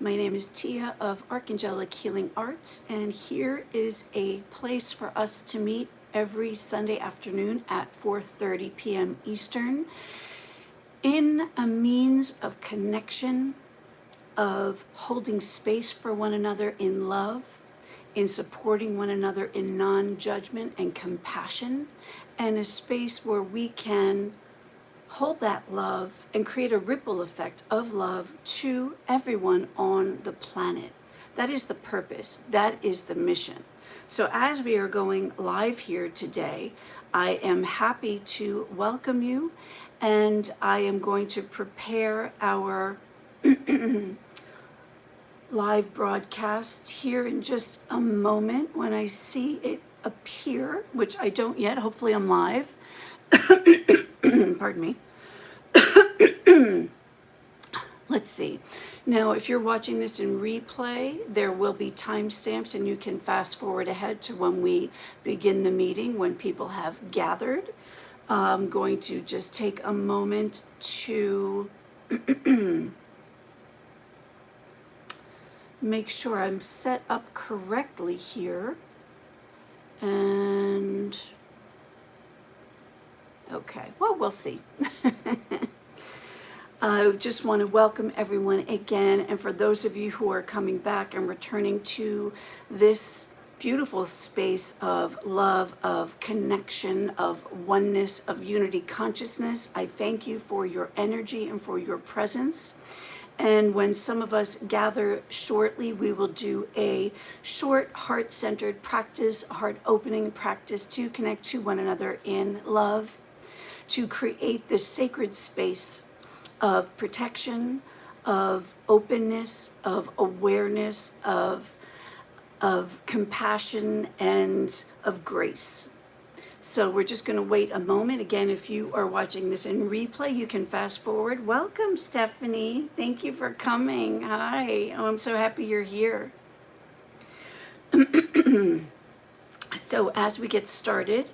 My name is Tia of Archangelic Healing Arts, and here is a place for us to meet every Sunday afternoon at 4:30 p.m. Eastern in a means of connection, of holding space for one another in love, in supporting one another in non-judgment and compassion, and a space where we can hold that love and create a ripple effect of love to everyone on the planet. That is the purpose. That is the mission. So as we are going live here today, I am happy to welcome you, and I am going to prepare our live broadcast here in just a moment when I see it appear, which I don't yet. Hopefully I'm live. Pardon me. Let's see. Now, if you're watching this in replay, there will be timestamps and you can fast forward ahead to when we begin the meeting, when people have gathered. I'm going to just take a moment to make sure I'm set up correctly here. And okay, well, we'll see. I just want to welcome everyone again, and for those of you who are coming back and returning to this beautiful space of love, of connection, of oneness, of unity consciousness, I thank you for your energy and for your presence. And when some of us gather shortly, we will do a short heart-centered practice, heart-opening practice to connect to one another in love, to create this sacred space of protection, of openness, of awareness, of compassion, and of grace. So we're just going to wait a moment. Again, if you are watching this in replay, you can fast forward. Welcome, Stephanie. Thank you for coming. Hi. Oh, I'm so happy you're here. So as we get started,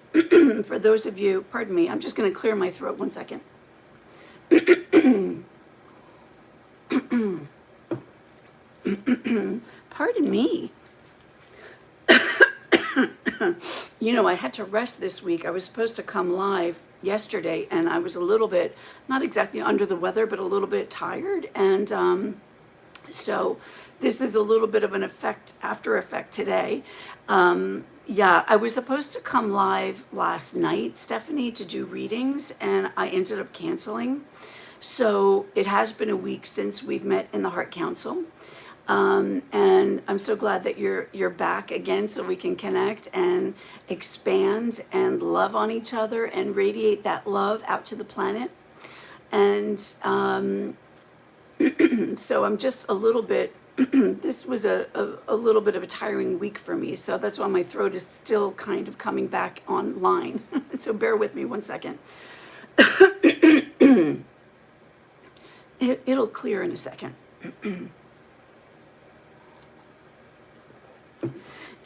for those of you, pardon me, I'm just going to clear my throat 1 second. Pardon me. You know, I had to rest this week. I was supposed to come live yesterday, and I was a little bit, not exactly under the weather, but a little bit tired. And so this is a little bit of an after effect today. Yeah, I was supposed to come live last night, Stephanie, to do readings, and I ended up canceling. So it has been a week since we've met in the Heart Council. And I'm so glad that you're back again, so we can connect and expand and love on each other and radiate that love out to the planet. And so I'm just a little bit, this was a little bit of a tiring week for me, so that's why my throat is still kind of coming back online. So bear with me 1 second. It'll clear in a second.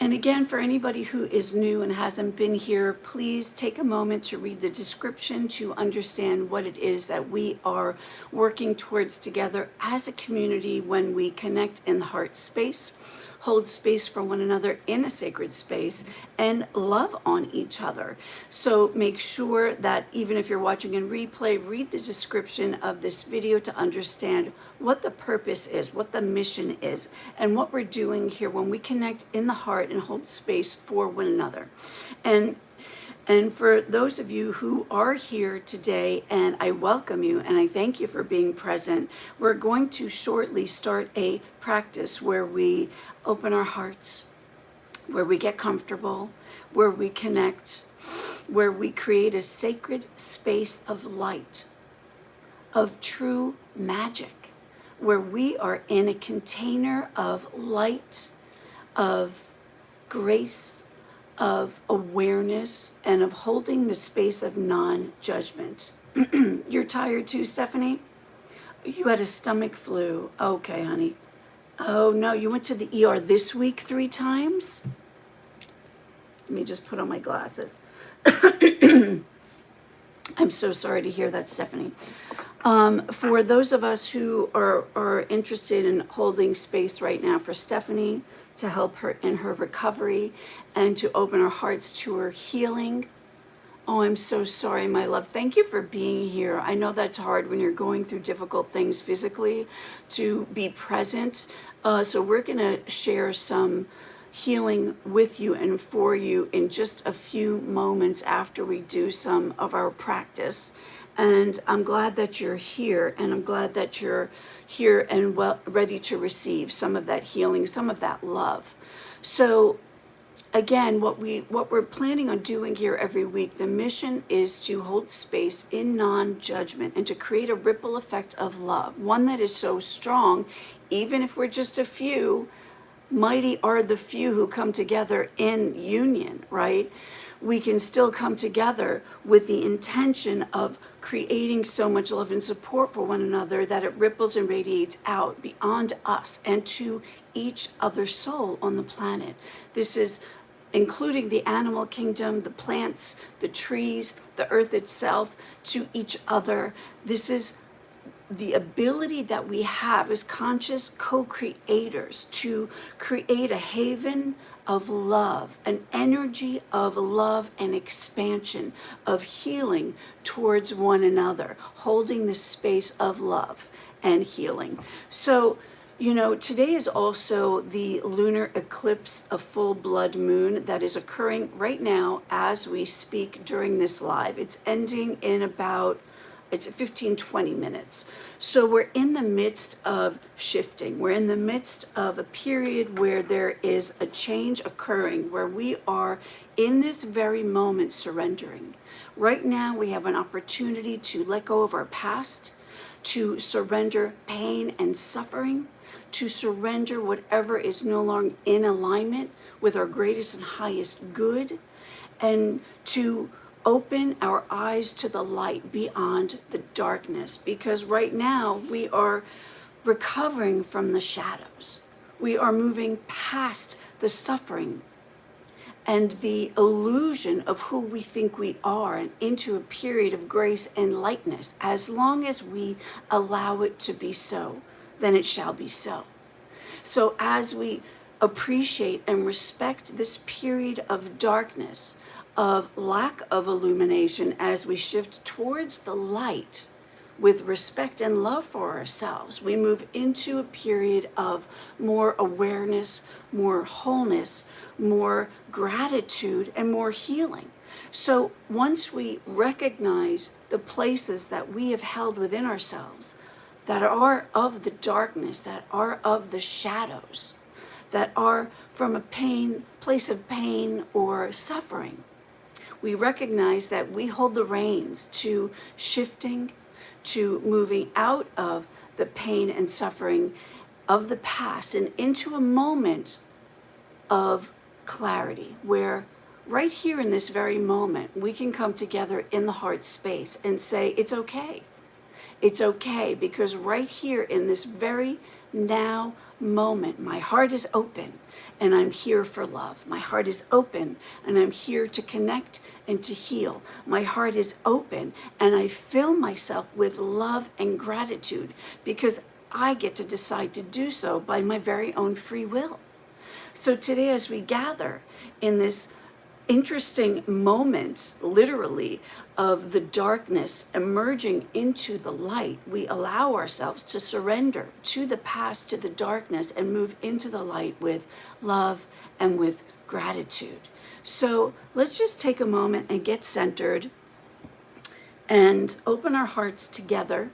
And again, for anybody who is new and hasn't been here, please take a moment to read the description to understand what it is that we are working towards together as a community when we connect in the heart space, hold space for one another in a sacred space, and love on each other. So make sure that even if you're watching in replay, read the description of this video to understand what the purpose is, what the mission is, and what we're doing here when we connect in the heart and hold space for one another. And for those of you who are here today, and I welcome you and I thank you for being present, we're going to shortly start a practice where we open our hearts, where we get comfortable, where we connect, where we create a sacred space of light, of true magic, where we are in a container of light, of grace, of awareness, and of holding the space of non-judgment. You're tired too, Stephanie? You had a stomach flu. Okay, honey. Oh no, you went to the ER this week 3 times? Let me just put on my glasses. I'm so sorry to hear that, Stephanie. For those of us who are interested in holding space right now for Stephanie to help her in her recovery and to open our hearts to her healing. Oh, I'm so sorry, my love. Thank you for being here. I know that's hard when you're going through difficult things physically to be present. So we're going to share some healing with you and for you in just a few moments after we do some of our practice. And I'm glad that you're here, and I'm glad that you're here and ready to receive some of that healing, some of that love. So again, what we're planning on doing here every week, the mission is to hold space in non-judgment and to create a ripple effect of love, one that is so strong, even if we're just a few. Mighty are the few who come together in union, right? We can still come together with the intention of creating so much love and support for one another that it ripples and radiates out beyond us and to each other's soul on the planet. This is including the animal kingdom, the plants, the trees, the earth itself, to each other. This is the ability that we have as conscious co-creators to create a haven of love, an energy of love and expansion, of healing towards one another, holding the space of love and healing. So, today is also the lunar eclipse, a full blood moon that is occurring right now as we speak during this live. It's ending in about it's 15-20 minutes. So we're in the midst of shifting. We're in the midst of a period where there is a change occurring, where we are in this very moment surrendering. Right now we have an opportunity to let go of our past, to surrender pain and suffering, to surrender whatever is no longer in alignment with our greatest and highest good, and to open our eyes to the light beyond the darkness, because right now we are recovering from the shadows. We are moving past the suffering and the illusion of who we think we are and into a period of grace and lightness. As long as we allow it to be so, then it shall be so. So as we appreciate and respect this period of darkness, of lack of illumination, as we shift towards the light with respect and love for ourselves, we move into a period of more awareness, more wholeness, more gratitude, and more healing. So once we recognize the places that we have held within ourselves that are of the darkness, that are of the shadows, that are from a place of pain or suffering, we recognize that we hold the reins to shifting, to moving out of the pain and suffering of the past and into a moment of clarity, where right here in this very moment, we can come together in the heart space and say, it's okay. It's okay, because right here in this very now moment, my heart is open and I'm here for love. My heart is open and I'm here to connect and to heal. My heart is open and I fill myself with love and gratitude because I get to decide to do so by my very own free will. So today, as we gather in this interesting moments, literally, of the darkness emerging into the light, we allow ourselves to surrender to the past, to the darkness, and move into the light with love and with gratitude. So let's just take a moment and get centered and open our hearts together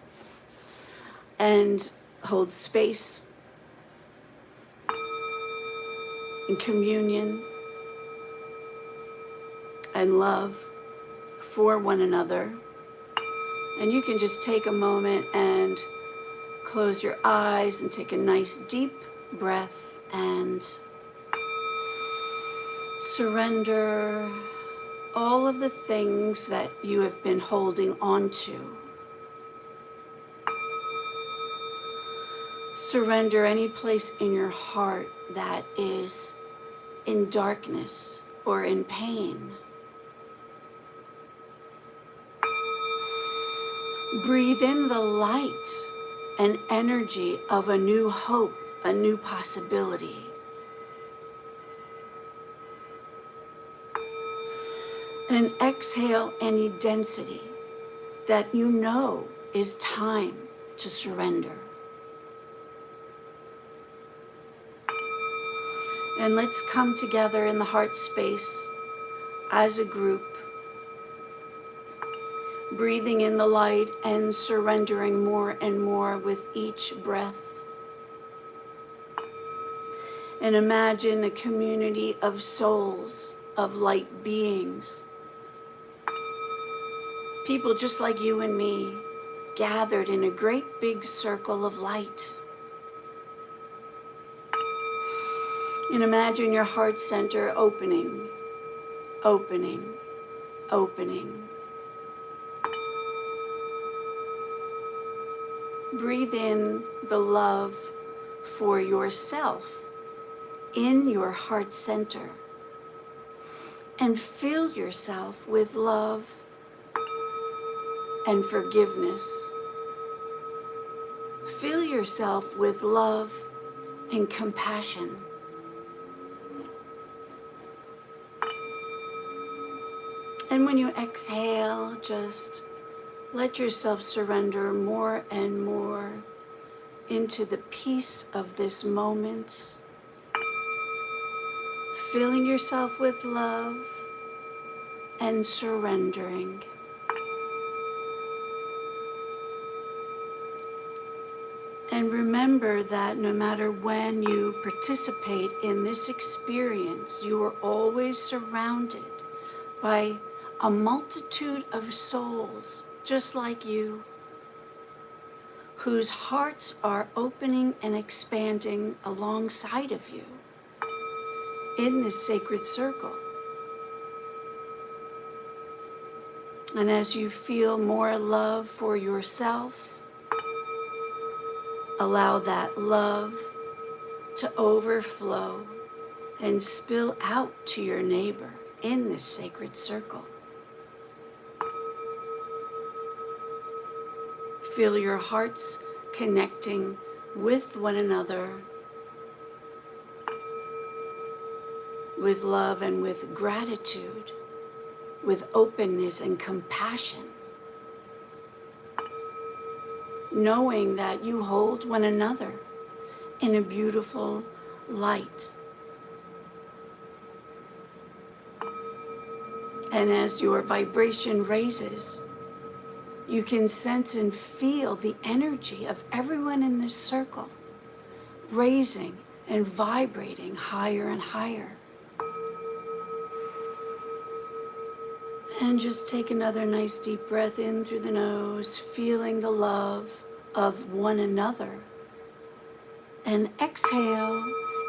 and hold space in communion and love for one another. And you can just take a moment and close your eyes and take a nice deep breath and surrender all of the things that you have been holding on to. Surrender any place in your heart that is in darkness or in pain. Breathe in the light and energy of a new hope, a new possibility. And exhale any density that you know is time to surrender. And let's come together in the heart space as a group, breathing in the light and surrendering more and more with each breath. And imagine a community of souls, of light beings, people just like you and me, gathered in a great big circle of light. And imagine your heart center opening, opening, opening. Breathe in the love for yourself in your heart center and fill yourself with love and forgiveness. Fill yourself with love and compassion. And when you exhale, just let yourself surrender more and more into the peace of this moment, filling yourself with love and surrendering. And remember that no matter when you participate in this experience, you are always surrounded by a multitude of souls just like you, whose hearts are opening and expanding alongside of you in this sacred circle. And as you feel more love for yourself, allow that love to overflow and spill out to your neighbor in this sacred circle. Feel your hearts connecting with one another with love and with gratitude, with openness and compassion, knowing that you hold one another in a beautiful light. And as your vibration raises, you can sense and feel the energy of everyone in this circle raising and vibrating higher and higher. And just take another nice deep breath in through the nose, feeling the love of one another. And exhale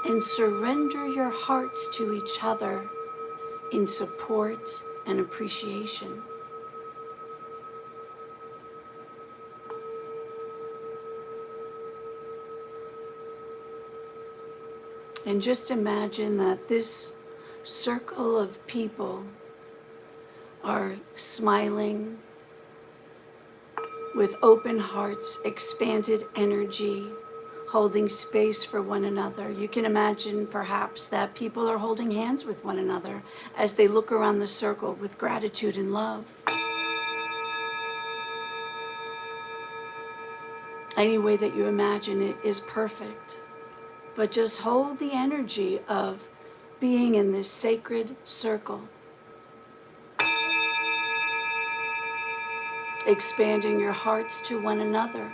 and surrender your hearts to each other in support and appreciation. And just imagine that this circle of people are smiling with open hearts, expanded energy, holding space for one another. You can imagine perhaps that people are holding hands with one another as they look around the circle with gratitude and love. Any way that you imagine it is perfect. But just hold the energy of being in this sacred circle, expanding your hearts to one another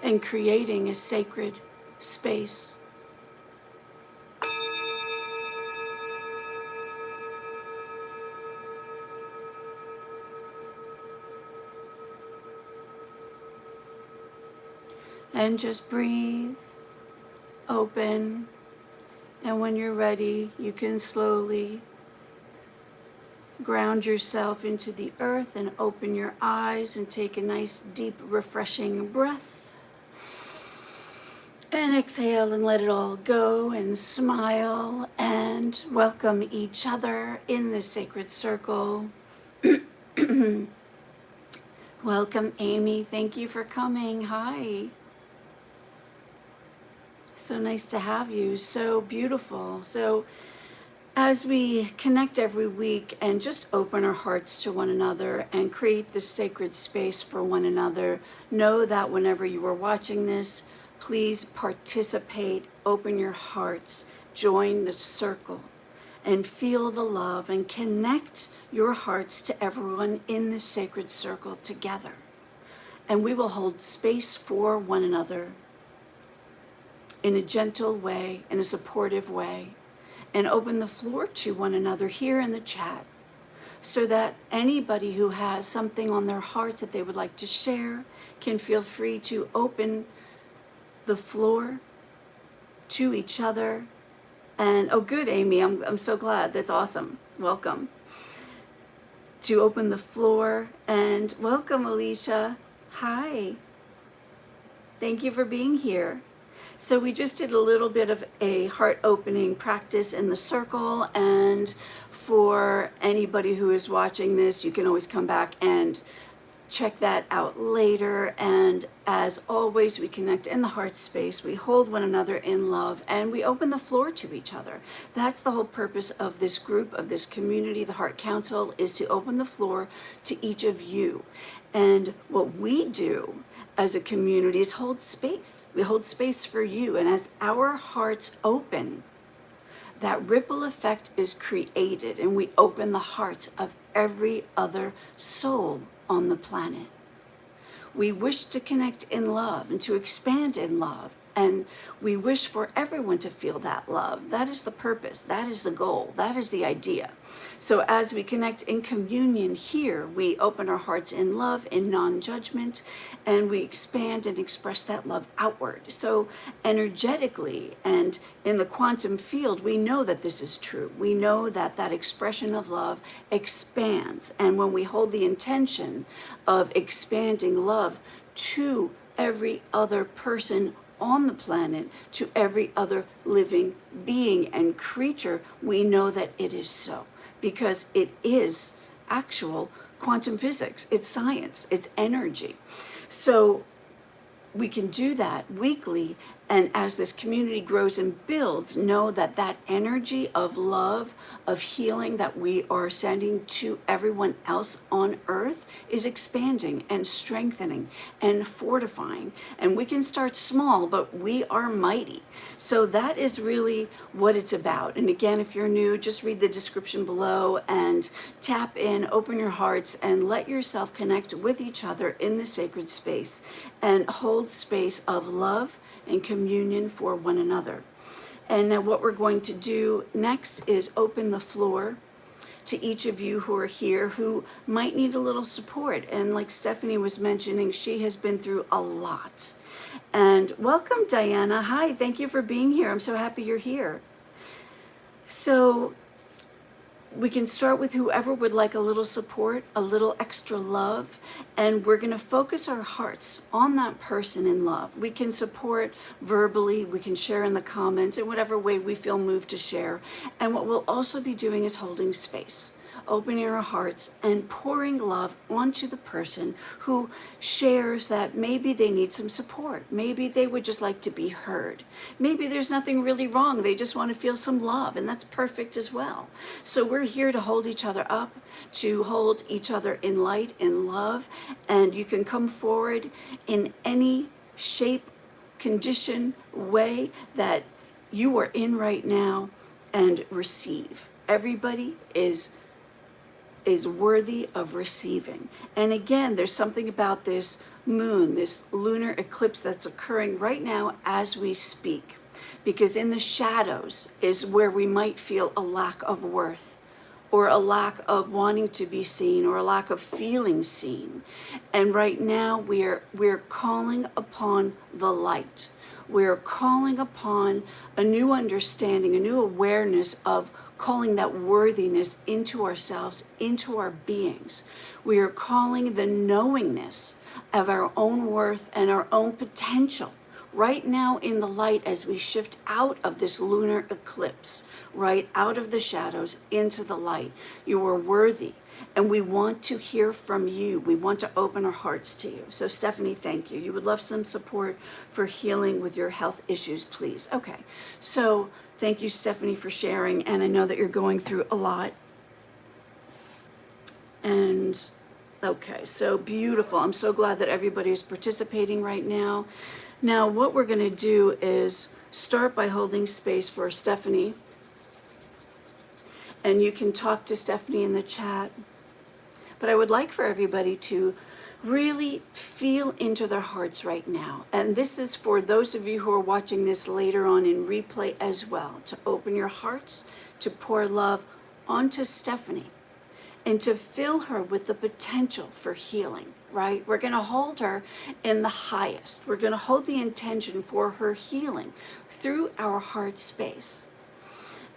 and creating a sacred space. And just breathe, open, and when you're ready, you can slowly ground yourself into the earth and open your eyes and take a nice, deep, refreshing breath. And exhale and let it all go and smile and welcome each other in the sacred circle. Welcome, Amy. Thank you for coming. Hi. So nice to have you. So beautiful. So as we connect every week and just open our hearts to one another and create this sacred space for one another, know that whenever you are watching this, please participate, open your hearts, join the circle, and feel the love and connect your hearts to everyone in this sacred circle together. And we will hold space for one another in a gentle way, in a supportive way, and open the floor to one another here in the chat so that anybody who has something on their hearts that they would like to share can feel free to open the floor to each other. And oh, good, Amy, I'm so glad. That's awesome. Welcome. To open the floor, and welcome, Alicia. Hi. Thank you for being here. So we just did a little bit of a heart opening practice in the circle, and for anybody who is watching this, you can always come back and check that out later. And as always, we connect in the heart space, we hold one another in love, and we open the floor to each other. That's the whole purpose of this group, of this community, the Heart Council, is to open the floor to each of you. And what we do as a community is hold space. We hold space for you. And as our hearts open, that ripple effect is created, and we open the hearts of every other soul on the planet. We wish to connect in love and to expand in love, and we wish for everyone to feel that love. That is the purpose, that is the goal, that is the idea. So as we connect in communion here, we open our hearts in love, in non-judgment, and we expand and express that love outward. So energetically and in the quantum field, we know that this is true. We know that that expression of love expands. And when we hold the intention of expanding love to every other person on the planet, to every other living being and creature, we know that it is so, because it is actual quantum physics, it's science, it's energy. So we can do that weekly, and as this community grows and builds, know that that energy of love, of healing that we are sending to everyone else on earth is expanding and strengthening and fortifying. And we can start small, but we are mighty. So that is really what it's about. And again, if you're new, just read the description below and tap in, open your hearts, and let yourself connect with each other in the sacred space and hold space of love and communion for one another. And now what we're going to do next is open the floor to each of you who are here who might need a little support. And like Stephanie was mentioning, she has been through a lot. And welcome, Diana. Hi, thank you for being here. I'm so happy you're here. So we can start with whoever would like a little support, a little extra love, and we're going to focus our hearts on that person in love. We can support verbally, we can share in the comments, in whatever way we feel moved to share. And what we'll also be doing is holding space, opening our hearts and pouring love onto the person who shares that maybe they need some support. Maybe they would just like to be heard. Maybe there's nothing really wrong. They just want to feel some love, and that's perfect as well. So we're here to hold each other up, to hold each other in light, in love, and you can come forward in any shape, condition, way that you are in right now and receive. Everybody is worthy of receiving. And again, there's something about this moon, this lunar eclipse that's occurring right now as we speak, because in the shadows is where we might feel a lack of worth, or a lack of wanting to be seen, or a lack of feeling seen. And right now we're calling upon the light. We're calling upon a new understanding, a new awareness of calling that worthiness into ourselves, into our beings. We are calling the knowingness of our own worth and our own potential right now in the light as we shift out of this lunar eclipse, right out of the shadows into the light. You are worthy, and we want to hear from you. We want to open our hearts to you. So Stephanie, thank you. You would love some support for healing with your health issues, please. Okay, so thank you, Stephanie, for sharing, and I know that you're going through a lot. And okay, so beautiful. I'm so glad that everybody is participating right now. Now, what we're going to do is start by holding space for Stephanie. And you can talk to Stephanie in the chat. But I would like for everybody to really feel into their hearts right now. And this is for those of you who are watching this later on in replay as well, to open your hearts, to pour love onto Stephanie, and to fill her with the potential for healing, right? We're going to hold her in the highest. We're going to hold the intention for her healing through our heart space.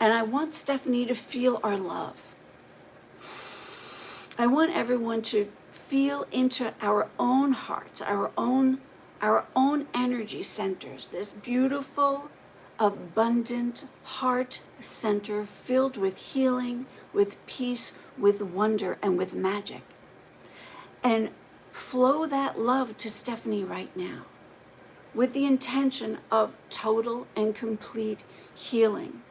And I want Stephanie to feel our love. I want everyone to feel into our own hearts, our own energy centers, this beautiful, abundant heart center filled with healing, with peace, with wonder, and with magic. And flow that love to Stephanie right now with the intention of total and complete healing.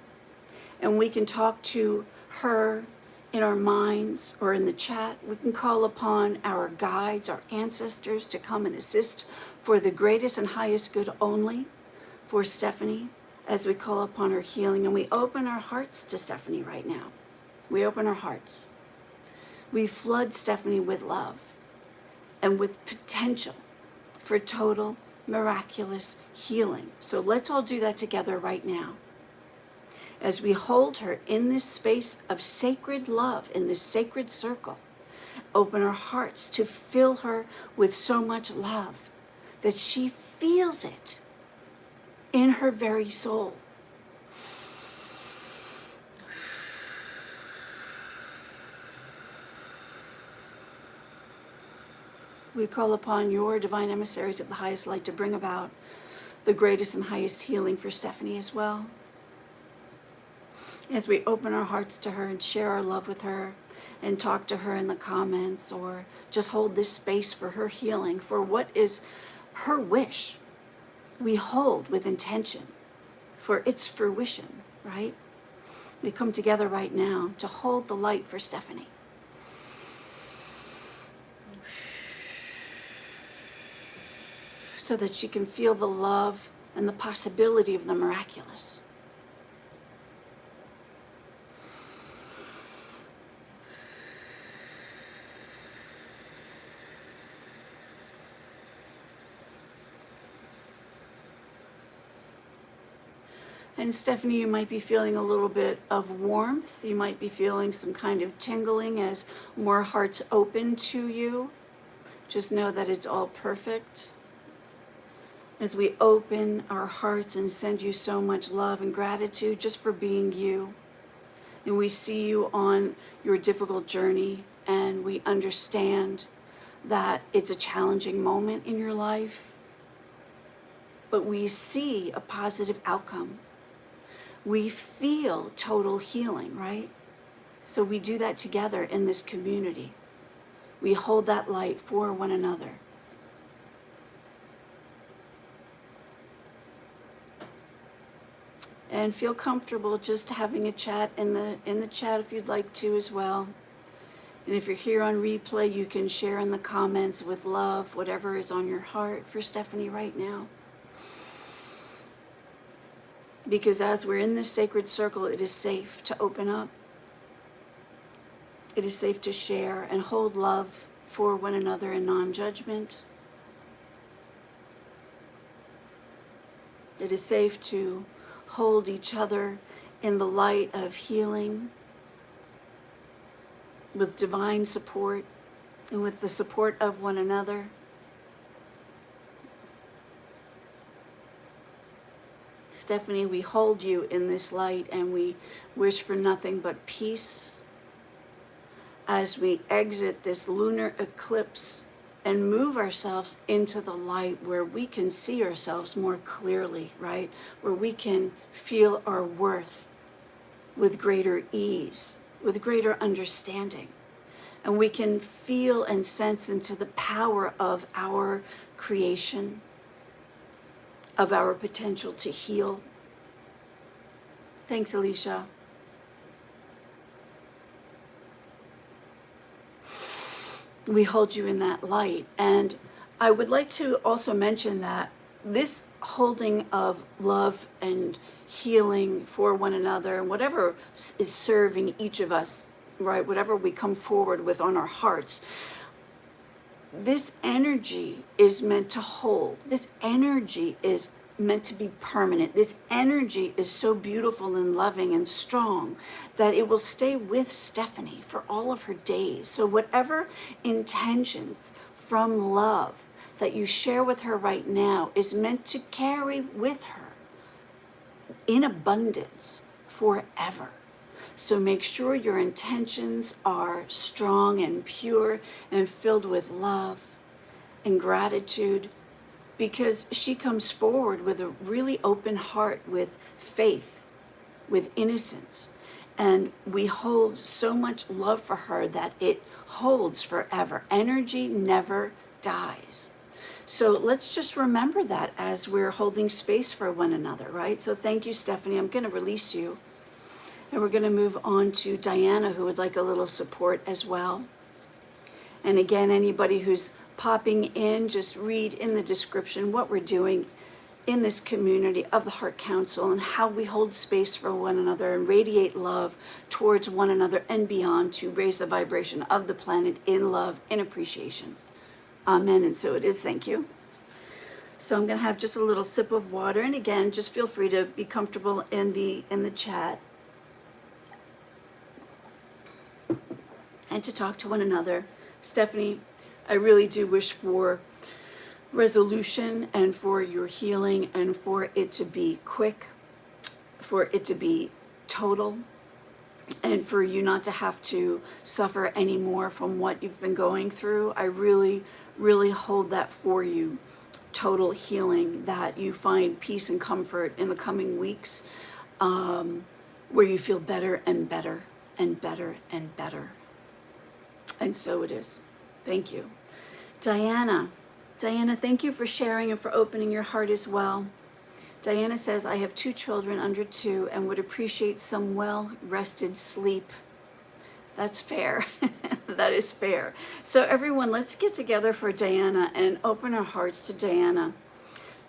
And we can talk to her in our minds or in the chat. We can call upon our guides, our ancestors to come and assist for the greatest and highest good only for Stephanie as we call upon her healing. And we open our hearts to Stephanie right now. We open our hearts. We flood Stephanie with love and with potential for total miraculous healing. So let's all do that together right now. As we hold her in this space of sacred love, in this sacred circle, open our hearts to fill her with so much love that she feels it in her very soul. We call upon your divine emissaries of the highest light to bring about the greatest and highest healing for Stephanie as well. As we open our hearts to her and share our love with her and talk to her in the comments, or just hold this space for her healing, for what is her wish, we hold with intention for its fruition, right? We come together right now to hold the light for Stephanie. So that she can feel the love and the possibility of the miraculous. And Stephanie, you might be feeling a little bit of warmth. You might be feeling some kind of tingling as more hearts open to you. Just know that it's all perfect. As we open our hearts and send you so much love and gratitude just for being you. And we see you on your difficult journey, and we understand that it's a challenging moment in your life. But we see a positive outcome. We feel total healing, right? So we do that together in this community. We hold that light for one another. And feel comfortable just having a chat in the chat if you'd like to as well. And if you're here on replay, you can share in the comments with love whatever is on your heart for Stephanie right now. Because as we're in this sacred circle, it is safe to open up. It is safe to share and hold love for one another in non-judgment. It is safe to hold each other in the light of healing with divine support and with the support of one another. Stephanie, we hold you in this light and we wish for nothing but peace as we exit this lunar eclipse and move ourselves into the light where we can see ourselves more clearly, right? Where we can feel our worth with greater ease, with greater understanding. And we can feel and sense into the power of our creation, of our potential to heal. Thanks, Alicia. We hold you in that light. And I would like to also mention that this holding of love and healing for one another, and whatever is serving each of us, right, whatever we come forward with on our hearts, this energy is meant to hold. This energy is meant to be permanent. This energy is so beautiful and loving and strong that it will stay with Stephanie for all of her days. So whatever intentions from love that you share with her right now is meant to carry with her in abundance forever. So make sure your intentions are strong and pure and filled with love and gratitude, because she comes forward with a really open heart, with faith, with innocence. And we hold so much love for her that it holds forever. Energy never dies. So let's just remember that as we're holding space for one another, right? So thank you, Stephanie. I'm going to release you. And we're going to move on to Diana, who would like a little support as well. And again, anybody who's popping in, just read in the description what we're doing in this community of the Heart Council and how we hold space for one another and radiate love towards one another and beyond to raise the vibration of the planet in love and appreciation. Amen. And so it is. Thank you. So I'm going to have just a little sip of water. And again, just feel free to be comfortable in the chat and to talk to one another. Stephanie, I really do wish for resolution and for your healing and for it to be quick, for it to be total, and for you not to have to suffer anymore from what you've been going through. I really, really hold that for you. Total healing, that you find peace and comfort in the coming weeks, where you feel better and better and better and better. And so it is. Thank you. Diana, thank you for sharing and for opening your heart as well. Diana says, I have 2 children under 2 and would appreciate some well-rested sleep. That's fair. That is fair. So everyone, let's get together for Diana and open our hearts to Diana.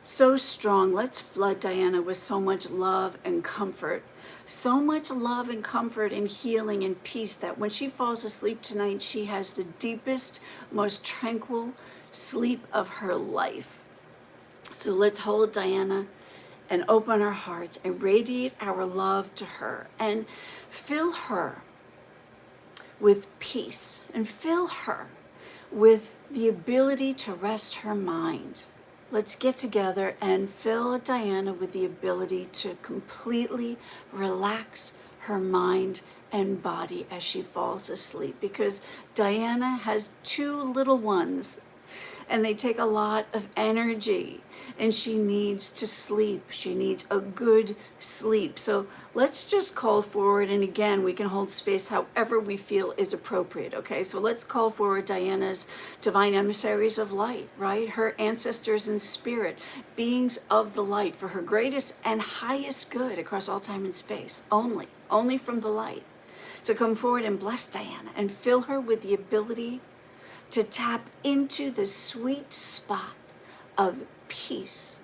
So strong. Let's flood Diana with so much love and comfort. So much love and comfort and healing and peace that when she falls asleep tonight, she has the deepest, most tranquil sleep of her life. So let's hold Diana and open our hearts and radiate our love to her and fill her with peace and fill her with the ability to rest her mind. Let's get together and fill Diana with the ability to completely relax her mind and body as she falls asleep, because Diana has 2 little ones and they take a lot of energy and she needs to sleep. She needs a good sleep. So let's just call forward, and again, we can hold space however we feel is appropriate, okay? So let's call forward Diana's divine emissaries of light, right? Her ancestors in spirit, beings of the light for her greatest and highest good across all time and space, only from the light, to come forward and bless Diana and fill her with the ability to tap into the sweet spot of peace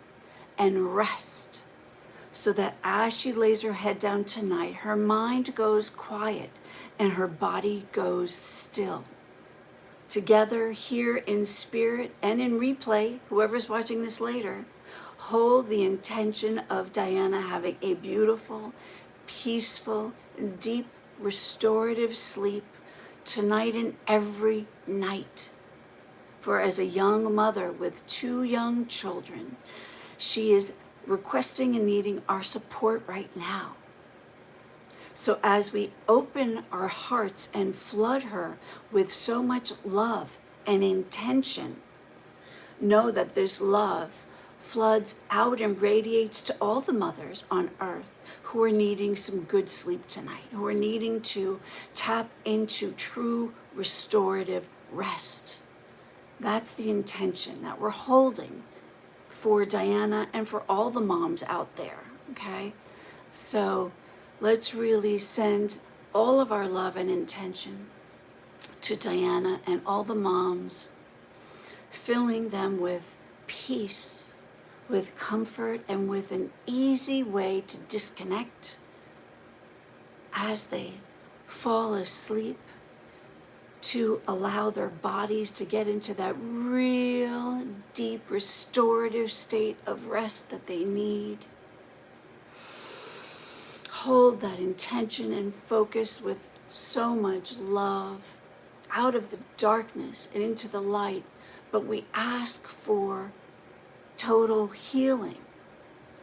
and rest, so that as she lays her head down tonight, her mind goes quiet and her body goes still. Together here in spirit and in replay, whoever's watching this later, hold the intention of Diana having a beautiful, peaceful, deep, restorative sleep tonight and every night. For as a young mother with 2 young children, she is requesting and needing our support right now. So as we open our hearts and flood her with so much love an intention, know that this love floods out and radiates to all the mothers on earth who are needing some good sleep tonight, who are needing to tap into true restorative rest. That's the intention that we're holding for Diana and for all the moms out there, okay? So let's really send all of our love and intention to Diana and all the moms, filling them with peace, with comfort, and with an easy way to disconnect as they fall asleep, to allow their bodies to get into that real deep restorative state of rest that they need. Hold that intention and focus with so much love out of the darkness and into the light. But we ask for total healing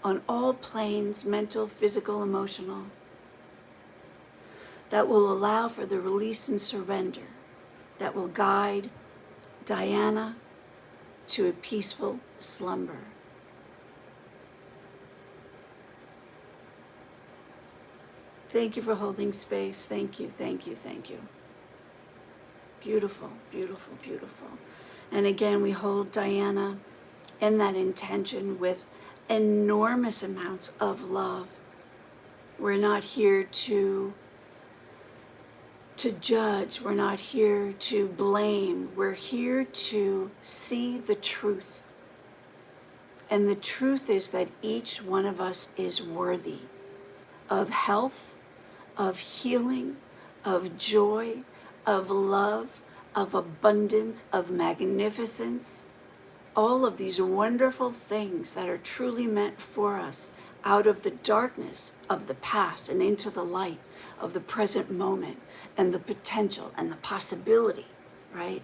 on all planes, mental, physical, emotional, that will allow for the release and surrender, that will guide Diana to a peaceful slumber. Thank you for holding space. Thank you, thank you, thank you. Beautiful, beautiful, beautiful. And again, we hold Diana in that intention with enormous amounts of love. We're not here to judge. We're not here to blame. We're here to see the truth. And the truth is that each one of us is worthy of health, of healing, of joy, of love, of abundance, of magnificence. All of these wonderful things that are truly meant for us out of the darkness of the past and into the light of the present moment and the potential and the possibility, right?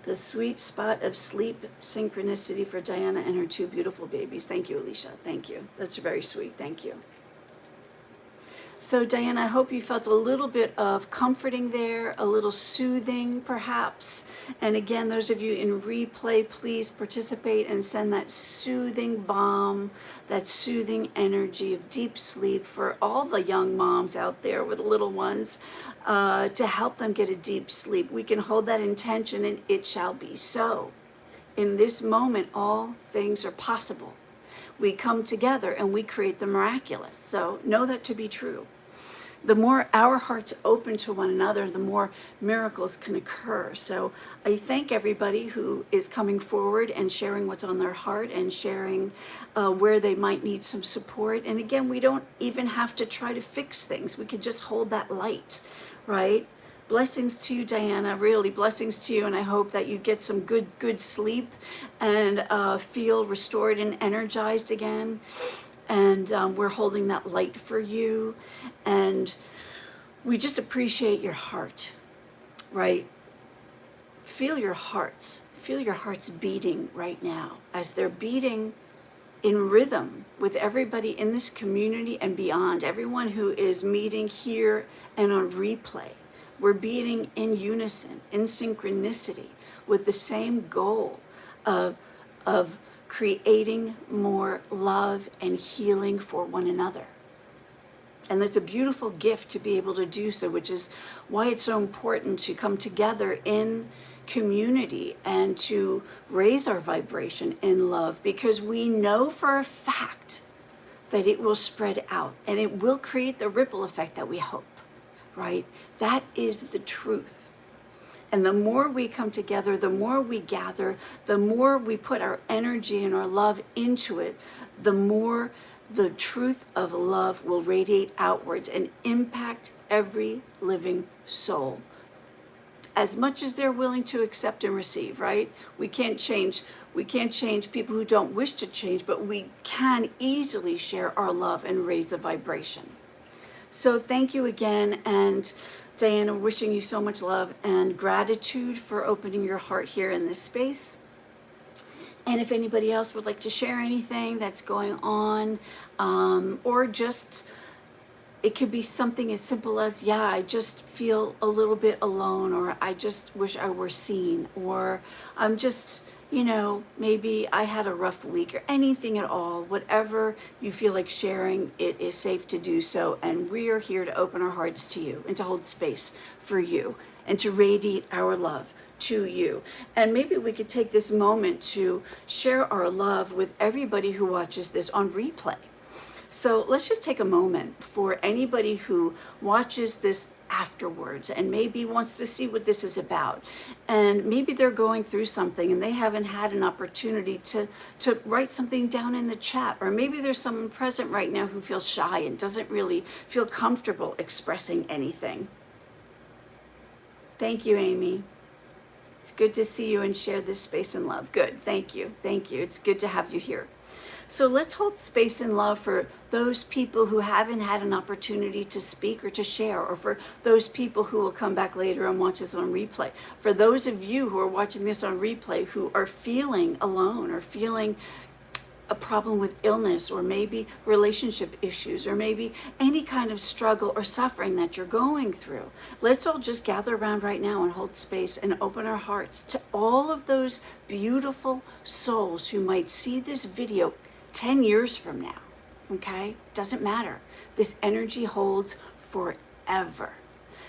The sweet spot of sleep synchronicity for Diana and her two beautiful babies. Thank you, Alicia. Thank you. That's very sweet. Thank you. So Diana, I hope you felt a little bit of comforting there, a little soothing perhaps. And again, those of you in replay, please participate and send that soothing balm, that soothing energy of deep sleep for all the young moms out there with little ones, to help them get a deep sleep. We can hold that intention and it shall be so. In this moment, all things are possible. We come together and we create the miraculous. So know that to be true. The more our hearts open to one another, the more miracles can occur. So I thank everybody who is coming forward and sharing what's on their heart and sharing where they might need some support. And again, we don't even have to try to fix things. We can just hold that light, right? Blessings to you, Diana, really blessings to you. And I hope that you get some good sleep and feel restored and energized again. And we're holding that light for you. And we just appreciate your heart, right? Feel your hearts beating right now as they're beating in rhythm with everybody in this community and beyond, everyone who is meeting here and on replay. We're beating in unison, in synchronicity, with the same goal of creating more love and healing for one another. And that's a beautiful gift to be able to do so, which is why it's so important to come together in community and to raise our vibration in love, because we know for a fact that it will spread out and it will create the ripple effect that we hope. Right? That is the truth. And the more we come together, the more we gather, the more we put our energy and our love into it, the more the truth of love will radiate outwards and impact every living soul, as much as they're willing to accept and receive, right? We can't change people who don't wish to change, but we can easily share our love and raise the vibration. So thank you again, and Diana, wishing you so much love and gratitude for opening your heart here in this space. And if anybody else would like to share anything that's going on, or just it could be something as simple as, yeah, I just feel a little bit alone, or I just wish I were seen, or I'm just, maybe I had a rough week, or anything at all. Whatever you feel like sharing, it is safe to do so. And we are here to open our hearts to you and to hold space for you and to radiate our love to you. And maybe we could take this moment to share our love with everybody who watches this on replay. So let's just take a moment for anybody who watches this afterwards and maybe wants to see what this is about. And maybe they're going through something and they haven't had an opportunity to write something down in the chat. Or maybe there's someone present right now who feels shy and doesn't really feel comfortable expressing anything. Thank you, Amy. It's good to see you and share this space and love. Good, thank you, thank you. It's good to have you here. So let's hold space and love for those people who haven't had an opportunity to speak or to share, or for those people who will come back later and watch this on replay. For those of you who are watching this on replay who are feeling alone, or feeling a problem with illness, or maybe relationship issues, or maybe any kind of struggle or suffering that you're going through. Let's all just gather around right now and hold space and open our hearts to all of those beautiful souls who might see this video 10 years from now, okay? Doesn't matter. This energy holds forever.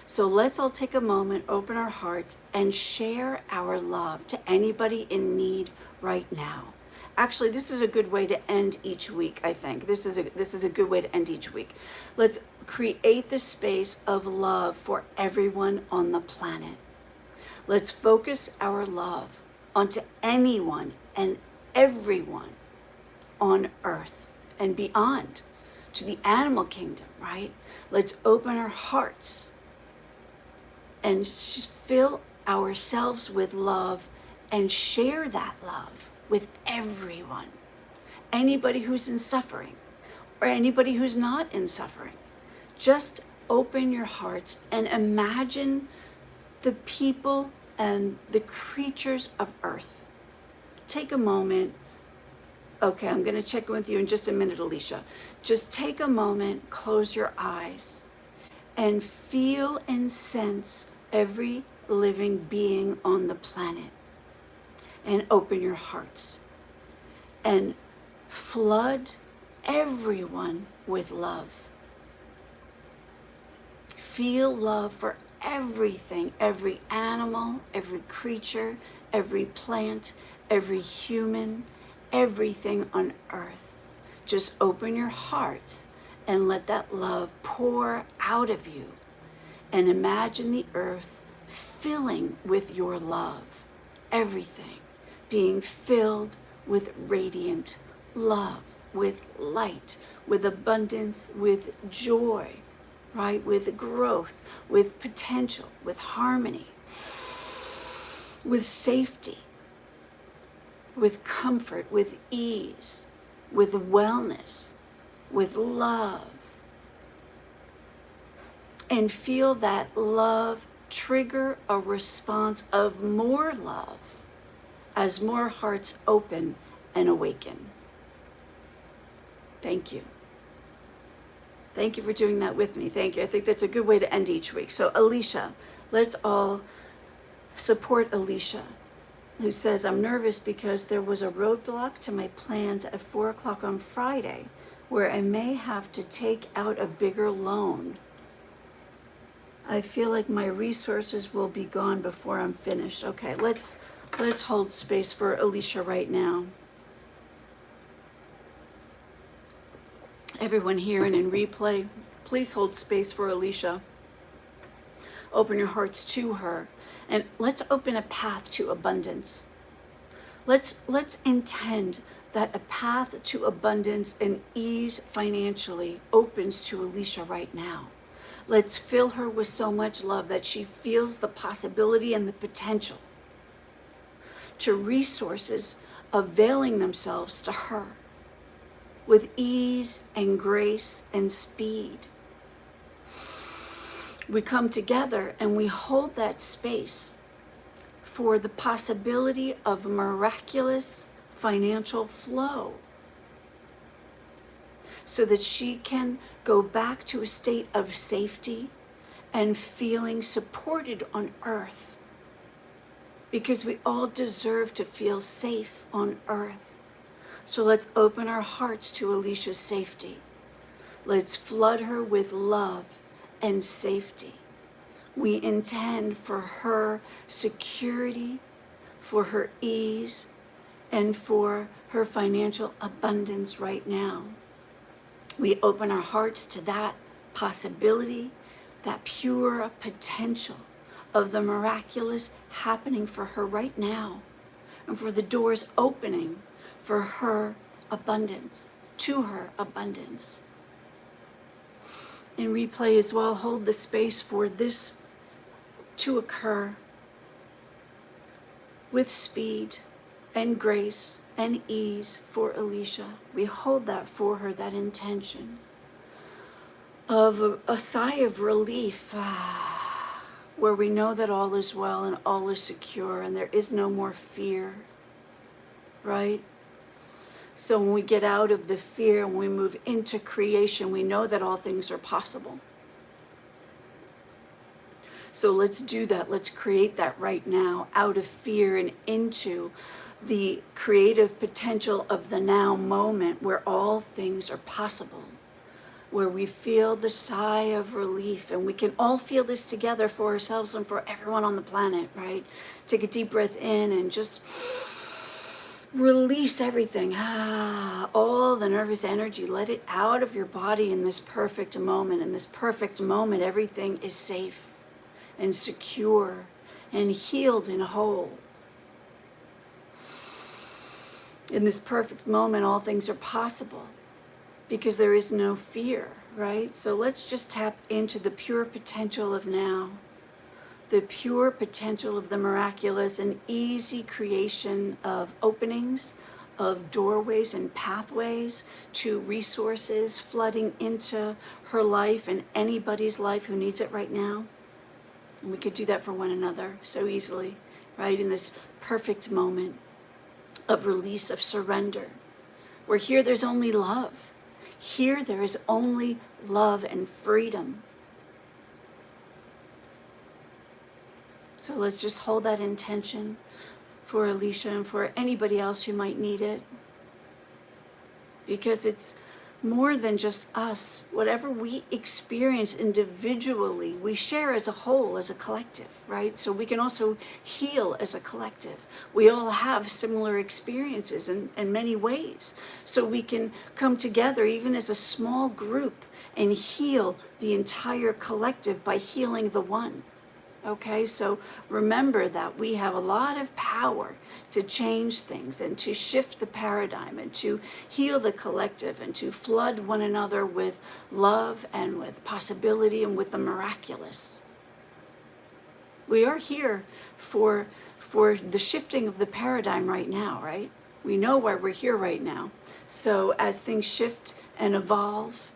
So let's all take a moment, open our hearts, and share our love to anybody in need right now. Actually, this is a good way to end each week, I think. This is a good way to end each week. Let's create the space of love for everyone on the planet. Let's focus our love onto anyone and everyone on earth and beyond, to the animal kingdom, right? Let's open our hearts and just fill ourselves with love and share that love with everyone. Anybody who's in suffering, or anybody who's not in suffering. Just open your hearts and imagine the people and the creatures of earth. Take a moment. Okay, I'm going to check in with you in just a minute, Alicia. Just take a moment, close your eyes, and feel and sense every living being on the planet. And open your hearts. And flood everyone with love. Feel love for everything, every animal, every creature, every plant, every human, everything on earth. Just open your hearts and let that love pour out of you. And imagine the earth filling with your love. Everything being filled with radiant love, with light, with abundance, with joy, right? With growth, with potential, with harmony, with safety, with comfort, with ease, with wellness, with love. And feel that love trigger a response of more love as more hearts open and awaken. Thank you. Thank you for doing that with me. Thank you. I think that's a good way to end each week. So Alicia, let's all support Alicia, who says, I'm nervous because there was a roadblock to my plans at 4 o'clock on Friday where I may have to take out a bigger loan. I feel like my resources will be gone before I'm finished. Okay, let's hold space for Alicia right now. Everyone here and in replay, please hold space for Alicia. Open your hearts to her, and let's open a path to abundance. Let's intend that a path to abundance and ease financially opens to Alicia right now. Let's fill her with so much love that she feels the possibility and the potential to resources availing themselves to her with ease and grace and speed. We come together and we hold that space for the possibility of miraculous financial flow. so that she can go back to a state of safety and feeling supported on earth, because we all deserve to feel safe on earth. So let's open our hearts to Alicia's safety. Let's flood her with love and safety. We intend for her security, for her ease, and for her financial abundance right now. We open our hearts to that possibility, that pure potential of the miraculous happening for her right now, and for the doors opening for her abundance, to her abundance. In replay as well, hold the space for this to occur with speed and grace and ease for Alicia. We hold that for her, that intention of a sigh of relief, where we know that all is well and all is secure and there is no more fear, right? So when we get out of the fear, when we move into creation, we know that all things are possible. So let's do that. Let's create that right now, out of fear and into the creative potential of the now moment, where all things are possible, where we feel the sigh of relief. And we can all feel this together for ourselves and for everyone on the planet, right? Take a deep breath in and just release everything, all the nervous energy. Let it out of your body in this perfect moment. In this perfect moment, everything is safe and secure and healed and whole. In this perfect moment, all things are possible because there is no fear, right? So let's just tap into the pure potential of now, the pure potential of the miraculous, and easy creation of openings, of doorways and pathways to resources flooding into her life and anybody's life who needs it right now. And we could do that for one another so easily, right? In this perfect moment of release, of surrender, where here there's only love. Here there is only love and freedom. So let's just hold that intention for Alicia and for anybody else who might need it, because it's more than just us. Whatever we experience individually, we share as a whole, as a collective, right? So we can also heal as a collective. We all have similar experiences in many ways. So we can come together even as a small group and heal the entire collective by healing the one. Okay, so remember that we have a lot of power to change things and to shift the paradigm and to heal the collective and to flood one another with love and with possibility and with the miraculous. We are here for the shifting of the paradigm right now, right? We know why we're here right now. So as things shift and evolve,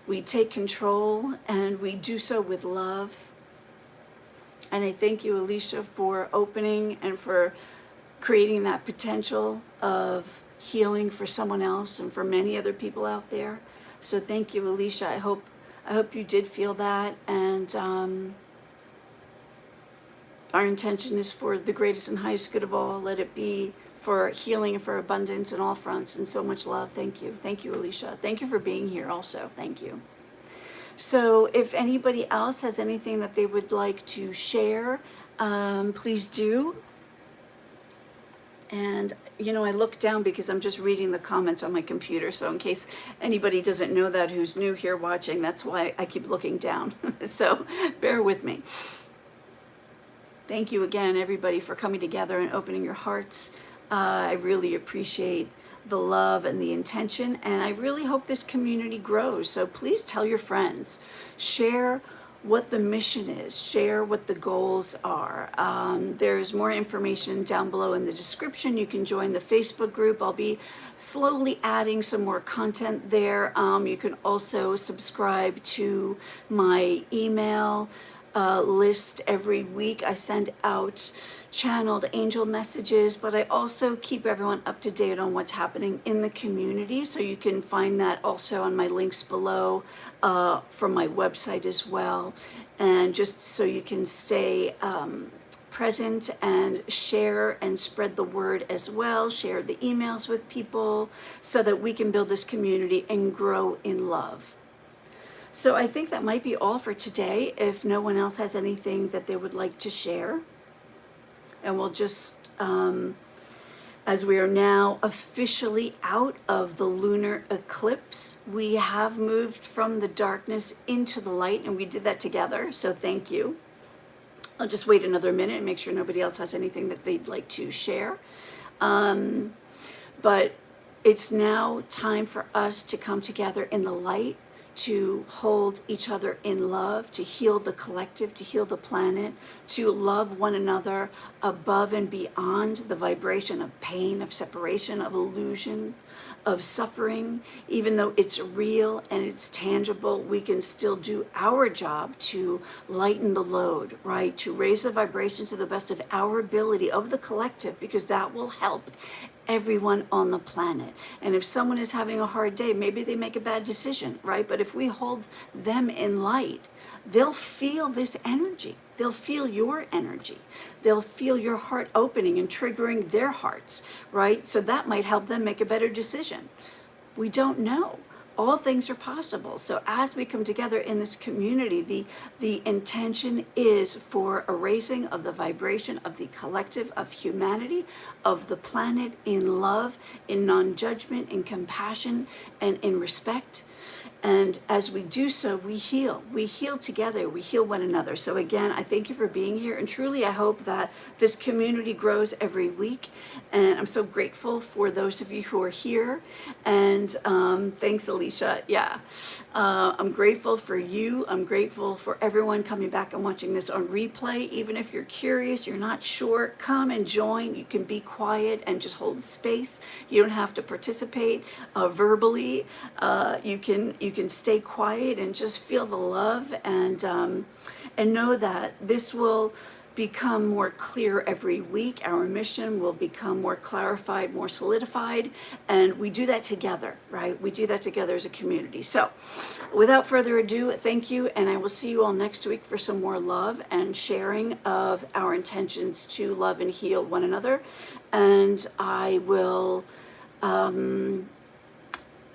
we take control and we do so with love. And I thank you, Alicia, for opening and for creating that potential of healing for someone else and for many other people out there. So thank you, Alicia. I hope you did feel that. And our intention is for the greatest and highest good of all. Let it be for healing and for abundance in all fronts, and so much love. Thank you. Thank you, Alicia. Thank you for being here also. Thank you. So if anybody else has anything that they would like to share, please do. And, I look down because I'm just reading the comments on my computer. So in case anybody doesn't know that who's new here watching, that's why I keep looking down. So bear with me. Thank you again, everybody, for coming together and opening your hearts. I really appreciate the love and the intention, and I really hope this community grows. So please tell your friends, share what the mission is, share what the goals are. There's more information down below in the description. You can join the Facebook group. I'll be slowly adding some more content there. You can also subscribe to my email list every week. I send out channeled angel messages, but I also keep everyone up to date on what's happening in the community. So you can find that also on my links below from my website as well. And just so you can stay present and share and spread the word as well, share the emails with people so that we can build this community and grow in love. So I think that might be all for today, if no one else has anything that they would like to share. And we'll just, as we are now officially out of the lunar eclipse, we have moved from the darkness into the light, and we did that together, so thank you. I'll just wait another minute and make sure nobody else has anything that they'd like to share. But it's now time for us to come together in the light, to hold each other in love, to heal the collective, to heal the planet, to love one another above and beyond the vibration of pain, of separation, of illusion, of suffering. Even though it's real and it's tangible, we can still do our job to lighten the load, right? To raise the vibration to the best of our ability of the collective, because that will help everyone on the planet. And if someone is having a hard day, maybe they make a bad decision, right? But if we hold them in light, they'll feel this energy. They'll feel your energy. They'll feel your heart opening and triggering their hearts, right? So that might help them make a better decision. We don't know. All things are possible. So as we come together in this community, the intention is for a raising of the vibration of the collective, of humanity, of the planet, in love, in non-judgment, in compassion, and in respect. And as we do so, we heal together, we heal one another. So again, I thank you for being here. And truly, I hope that this community grows every week. And I'm so grateful for those of you who are here. And thanks, Alicia. Yeah, I'm grateful for you. I'm grateful for everyone coming back and watching this on replay. Even if you're curious, you're not sure, come and join. You can be quiet and just hold space. You don't have to participate verbally. You can stay quiet and just feel the love, and know that this will become more clear every week. Our mission will become more clarified, more solidified, and we do that together, right? We do that together as a community. So without further ado, thank you, and I will see you all next week for some more love and sharing of our intentions to love and heal one another. And I will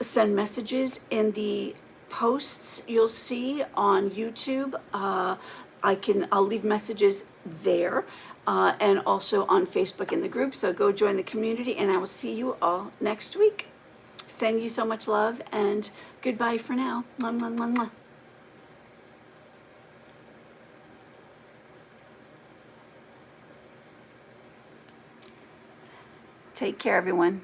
send messages in the posts you'll see on YouTube. I'll leave messages there, and also on Facebook in the group. So go join the community, and I will see you all next week. Send you so much love, and goodbye for now. Mwah, mwah, mwah, mwah. Take care, everyone.